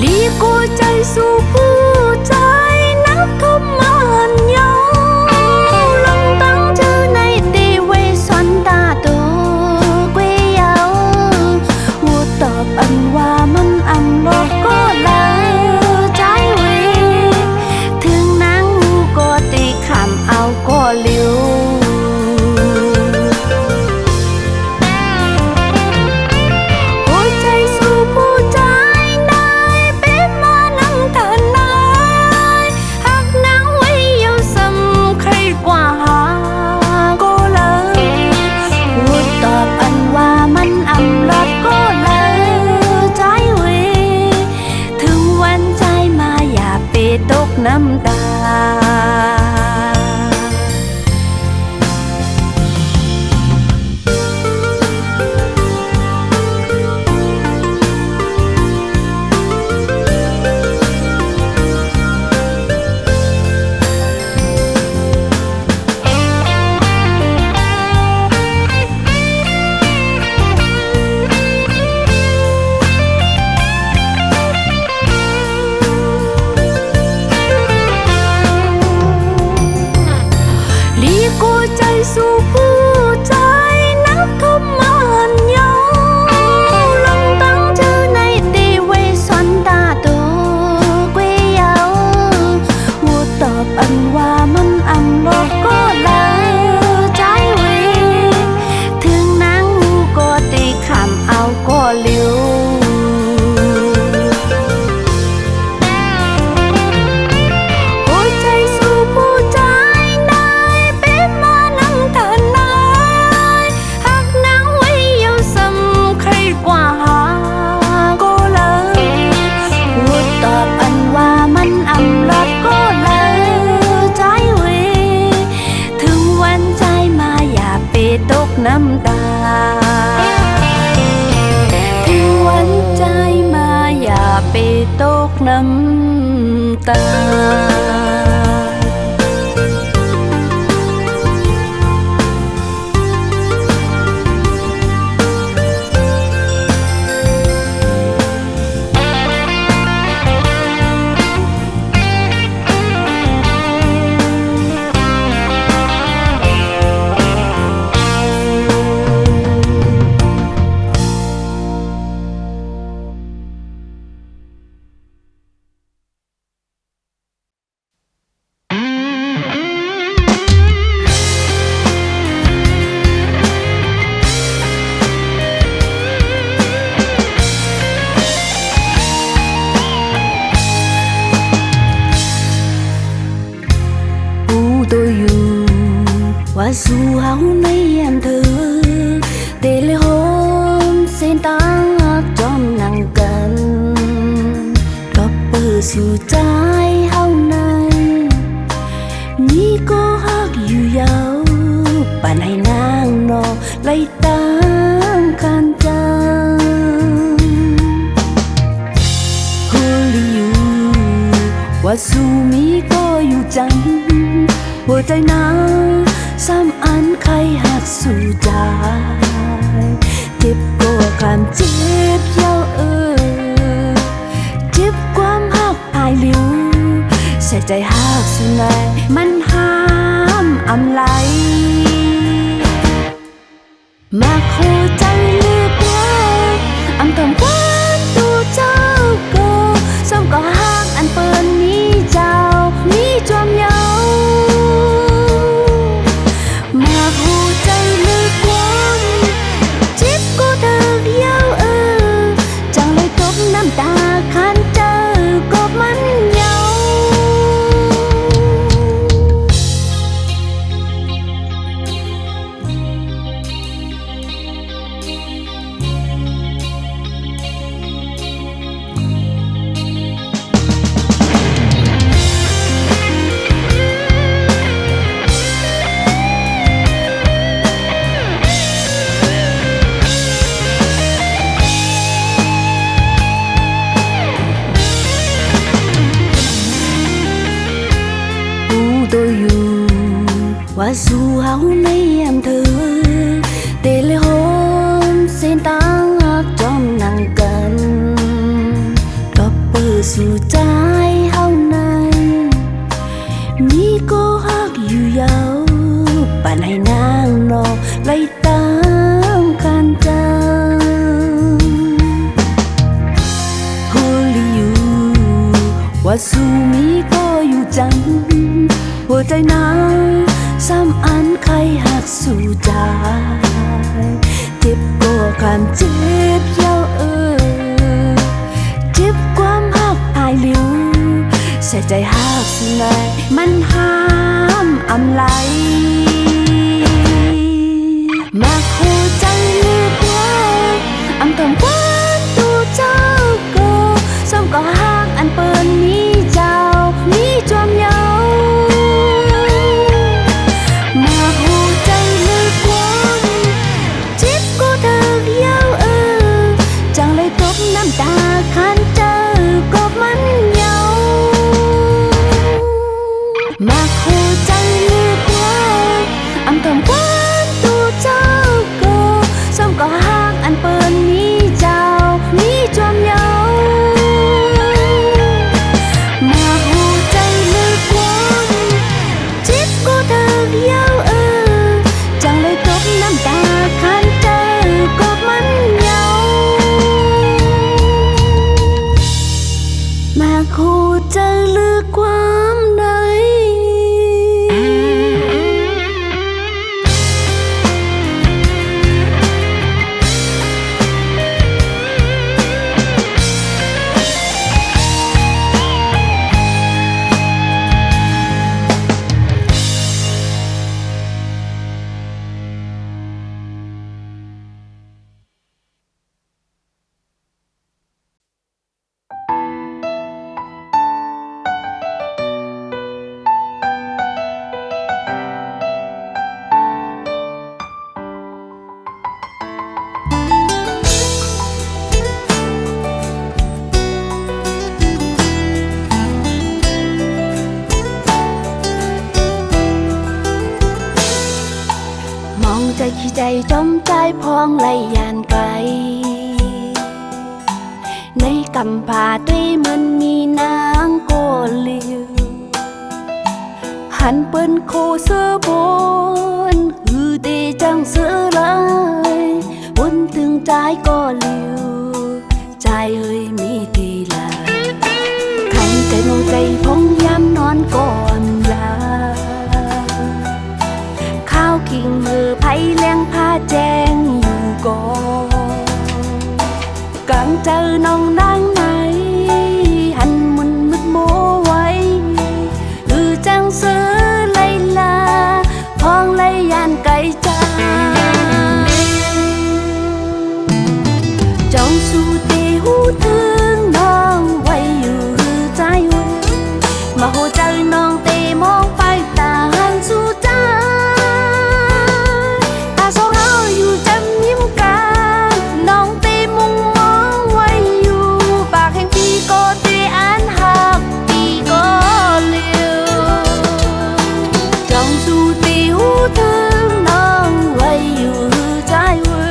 ลีกูใจสู่ผู้ใจนักทมหันยองลงตั้งชื่อในตีไว้สอนตาตัวเกวยเยาวัวตอบอันว่ามันอำลดก็เลยใจเวถึงนางมูก็ตีขำเอาก็เลี้ยวน้ำตาสู่ผู้ใจนักทมหันยองลงตั้งชื่อในตีไว้สอนตาตัวเกวยเยาวัวตอบอันว่ามันอำลดก็เลยใจเวถึงนางมูก็ตีขำเอาก็เลี้ยวน้ำตาถึงวันใจมาอย่าไปตกน้ำตาว่าสู่เฮาในยามเธอเตเลโฮมเส้นตางจอมนั่งกันก็เปิดสู่ใจเฮาในนี่ก็ฮักอยู่ยาวปานให้นางนอไล่ตามคันจังฮูลิยูว่าสู่มีก็อยู่จังหัวใจนางซ้ำอันใครหักสู่ใจเจ็บกว่าความเจ็บเย้าเจ็บความหักอายลิวใส่ใจหักสู่ในมันห้ามอำไลมาโคใจเลือกว่าอำทำความตัวเจ้าก็ซ้ำก็หักอันเปิ้นนี้เจ้านี้จอมเยาว่าสู่เฮาในยามเธอเตเลโฮมเส้นตางจอมนั่งกันก็เปิด สู่ใจเฮานั้นมีก็ฮักอยู่ยาวปานให้นางนอไล่ตามคันจังโฮลีอยู่ว่าสู่มีก็อยู่จังหัวใจนางซ้ำอันใครหักสู่ใจเจ็บก็ความเจ็บยาวเจ็บความหักอายลิวใส่ใจหักสิไหนมันห้ามอำไหลมาคู่ใจเลือกว่าอำทำความตัวเจ้าก็ซ้ำก็หักอันเปิ้นนี้เจ้านี้จวมเยามาคู่ใจเลือกว่าเจ็บก็เถิกยาวจังเลยตบน้ำตาคันเจอกบมันเยามาคู่ใจเลือกว่าอำทำความตัวเจ้าก็ซ้ำก็หักอันเปิ้นนี้เจ้านี้จวมเยามาคู่ใจเลือกว่าเจ็บก็เถิกยาวจังเลยตบน้ำตาคันเจอกบมันเยามาคู่ใจเลือกความใดมองใจขี้ใจจมใจพองไหลยานไกลในกำผาด้วยมันมีนางโกลิวหันเปิ้นโคเสื้อบนหือเดจังเสื้อลายวนถึงใจก็ลิวใจเอ้ยมีทีลาขันใจมองใจพองย้ำนอนก่อนลาข้าวกิ่งมือไผ่เลี้ยงผ้าแจงอยู่ก่อนกลางเจอน้องนางไหนหันมุนมึดโมไว้จังซื้อไลลาพองไลยานไก่จ้าจองสู่เตหูถึงน้องไว้อยู่ใจไว้มาโหใจน้องเตมองไปตาหันสู่ใจตาสองเราอยู่จำยิ้มกันน้องเตมุงมองไว้อยู่ปากแห่งพี่ก็เตอันหักพี่ก็เลี้ยวจองสู่เตหูถึงน้องไว้อยู่ใจไว้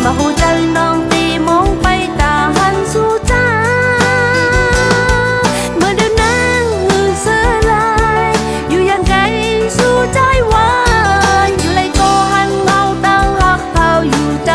มาโหใจน้องเตมองไปตาหันสู่ใจเมื่อเดินนางหือเสือลายอยู่ยันไกลสู่ใจวายอยู่เลยก็หันเงาตั้งหักเขาอยู่ใจ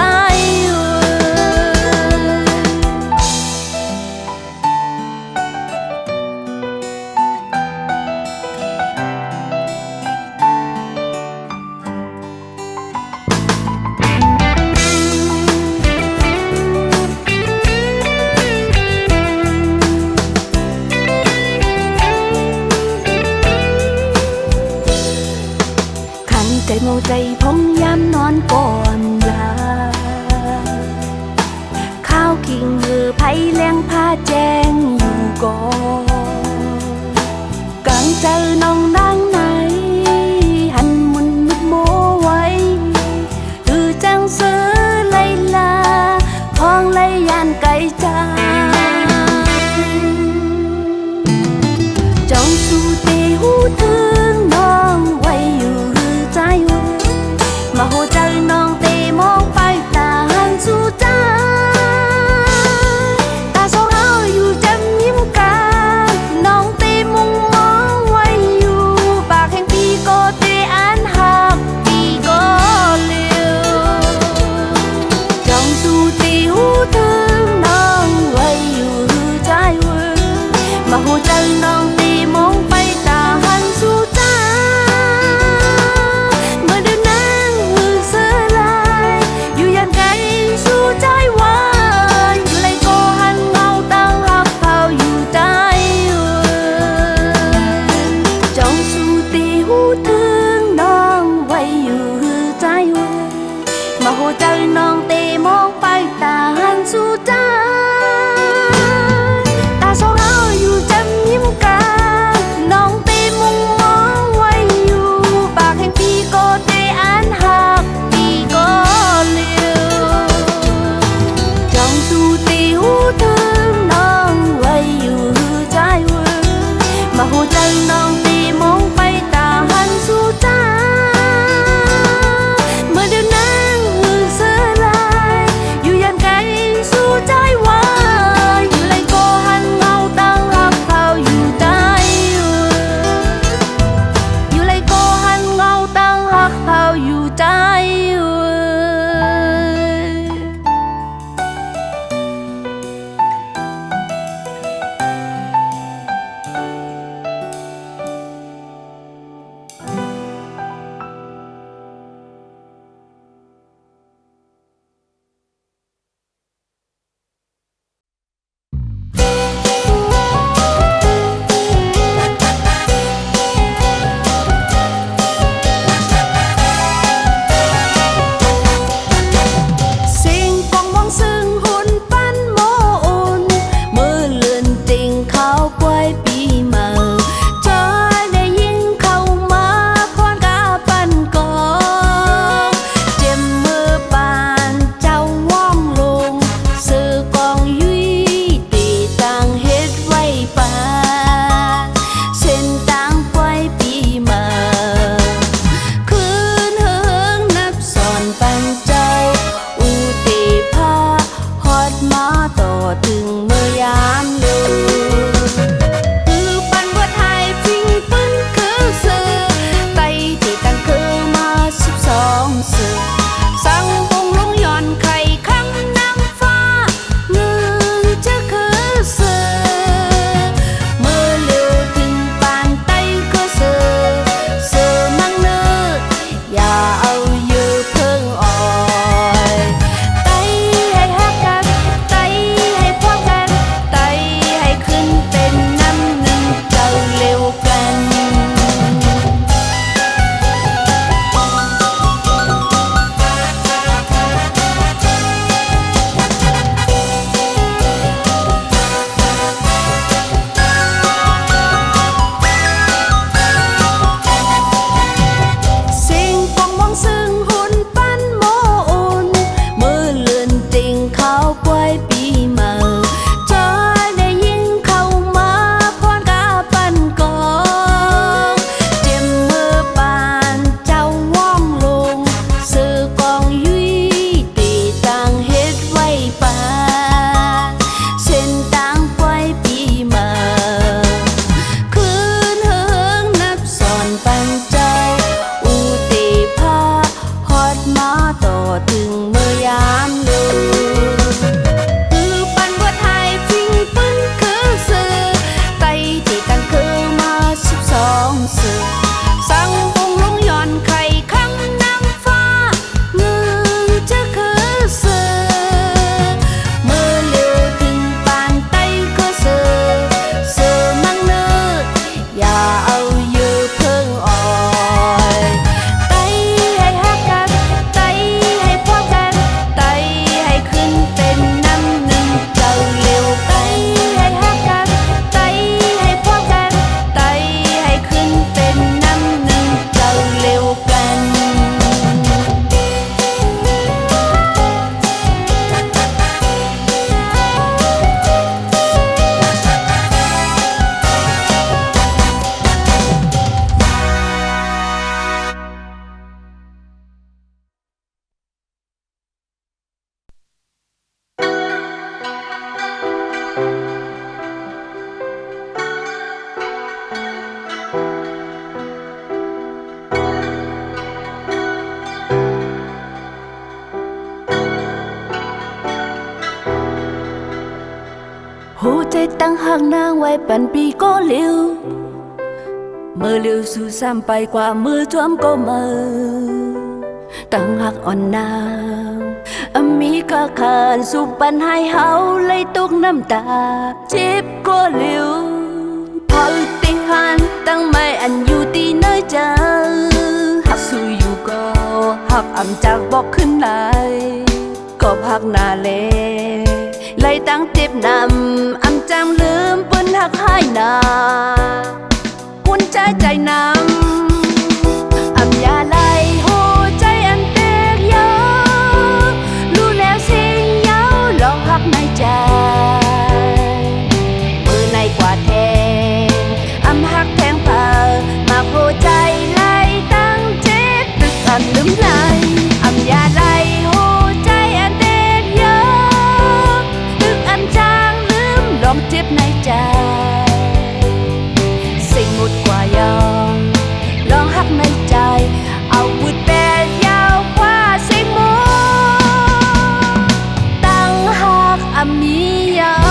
ขันใจเมาใจพองย้ำนอนก่อนลาข้าวกิ่งมือไผ่เลี้ยงผ้าแจงอยู่ก่อนกลางเจอน้องนางไหนหันมุนมึดโมไว้จังซื้อไลลาพองไลยานไก่จ้าจองสู่เตหูถึงน้องไว้อยู่ใจไว้มาโหใจน้องเตมองไปตาหันสู่ใจตาสองเราอยู่จำยิ้ม mà hồ chân non tì mong bay ta hành su cha mà đêm nắng hư sơ lại dù dàn cây su trái hoa dù lấy cô hành ngâu tăng hấp phao dù trái trong su tì hú thương non quay dù trái hoa mà hồ chân non tì mong bay ta hành su cha ta so áo dù chăm nhím ca ตั้งหักนางไว้ปันปีก็เลี้ยวเมื่อเลี้ยวสู่ซ้ำไปกว่ามือจวมก็มือตั้งหักอ่อนนางมีค่าขานสุขปันให้เฮาเลยตกน้ำตาเจ็บก็เลี้ยวพอติงหันตั้งไม่อันอยู่ตีเนื้อเจอหักสู้อยู่ก็หักอ่ำจากบอกขึ้นไหลก็หักหน้าเลเลยตั้งเจ็บนำอ่ำจำลืมเปิ้นหักให้นาหุ่นใจนำอ่ำยาไลหัวใจอันเตกยารู้แล้วสิ่งยาวลองหักในใจมือในกว่าแทงอ่ำหักแทงเผามาหัวใจไล่ตั้งเจ็บตึกอ่ำลืมไหลอ่ำยาไลหัวใจอันเตกยาตึกอ่ำจางลืมลองเจ็บในใจสิ่งหมดกว่ายาวลองหักในใจเอาวุธแปดยาวกว่าสิ่งหมดตั้งหักอ่ำมียาว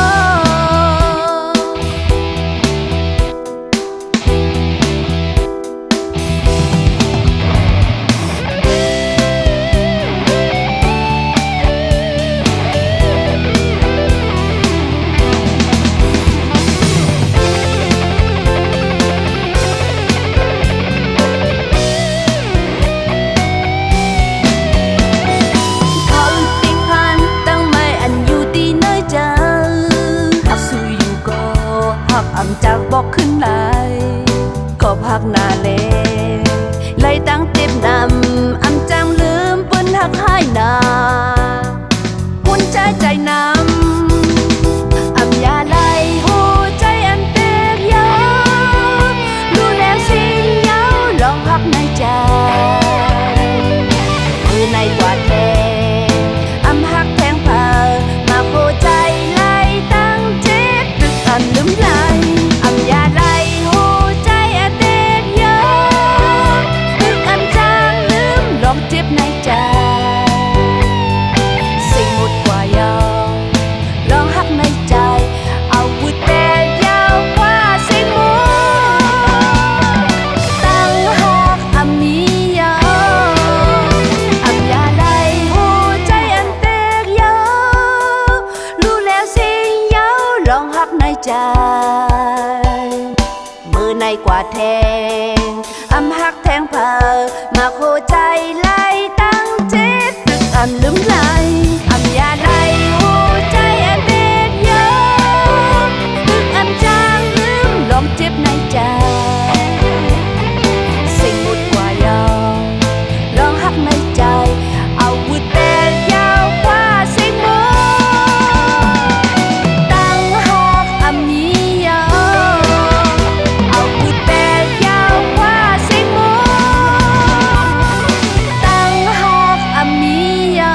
จากบอกขึ้นไหลก็พักหน้าเลเลยตั้งเจ็บนำอ่ำจางลืมเปิ้นหักให้นาหุ่นใจนำอ่ำยาไลหัวใจอันเตกยารู้แล้วสิ่งยาวลองหักในใจมือในกว่าแทงอ่ำหักแทงเผามาหัวใจไล่ตั้งเจ็บตึกอ่ำลืมไหลเจ็บในใจสิ่งหมดกว่ายาวลองหักในใจเอาวุธแต่ยาวกว่าสิ่งหมดตั้งหักอ่ำมียาวอ่ำยาไลหัวใจอันเตกยาวรู้แล้วสิ่งยาวลองหักในใจมือในกว่าแทงอ่ำหักแทงเผามาโคใจไล่ตั้งเจ็บตึกอ่ำลืมไหลอ่ำยาไลหัวใจอันเด็กยาตึกอ่ำจางลืมลองเจ็บในใจสิ่งหมดกว่ายาวลองหักในใจเอาวุธแต่ยาวกว่าสิ่งหมดตั้งหักอ่ำมียาวเอาวุธแต่ยาวกว่าสิ่งหมดมียา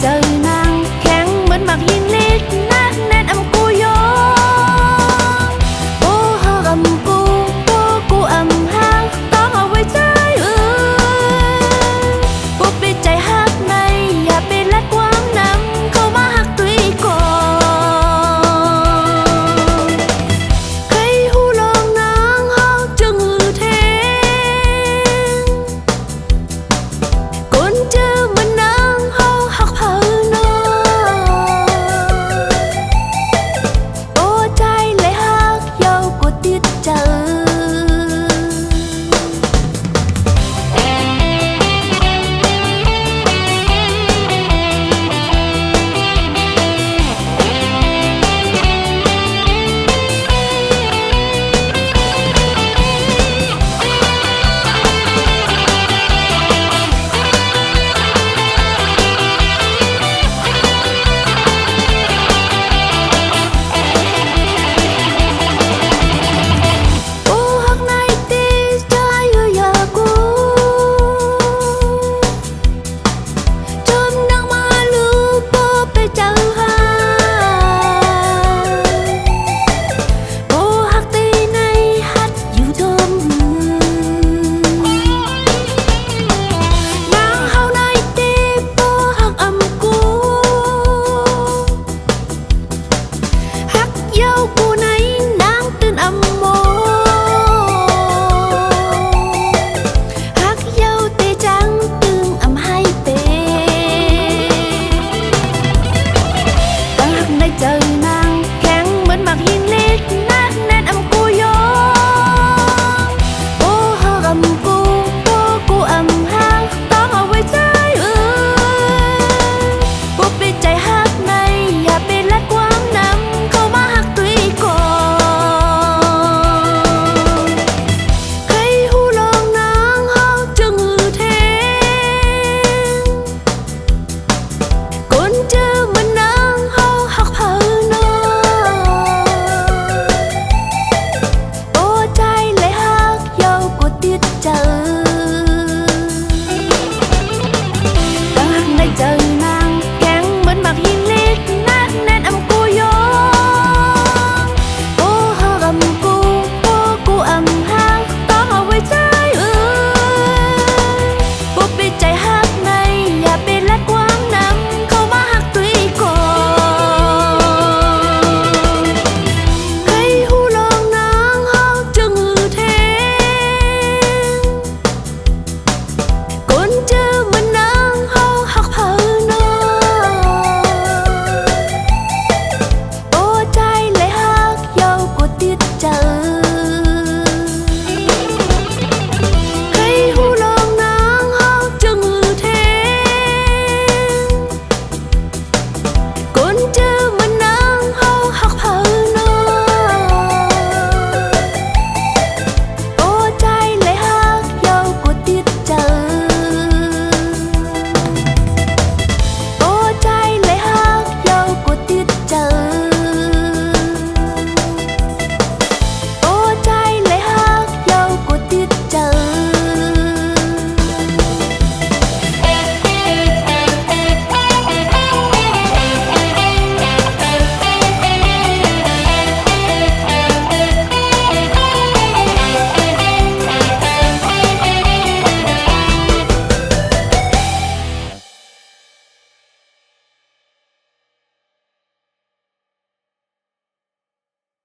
เจอหน้า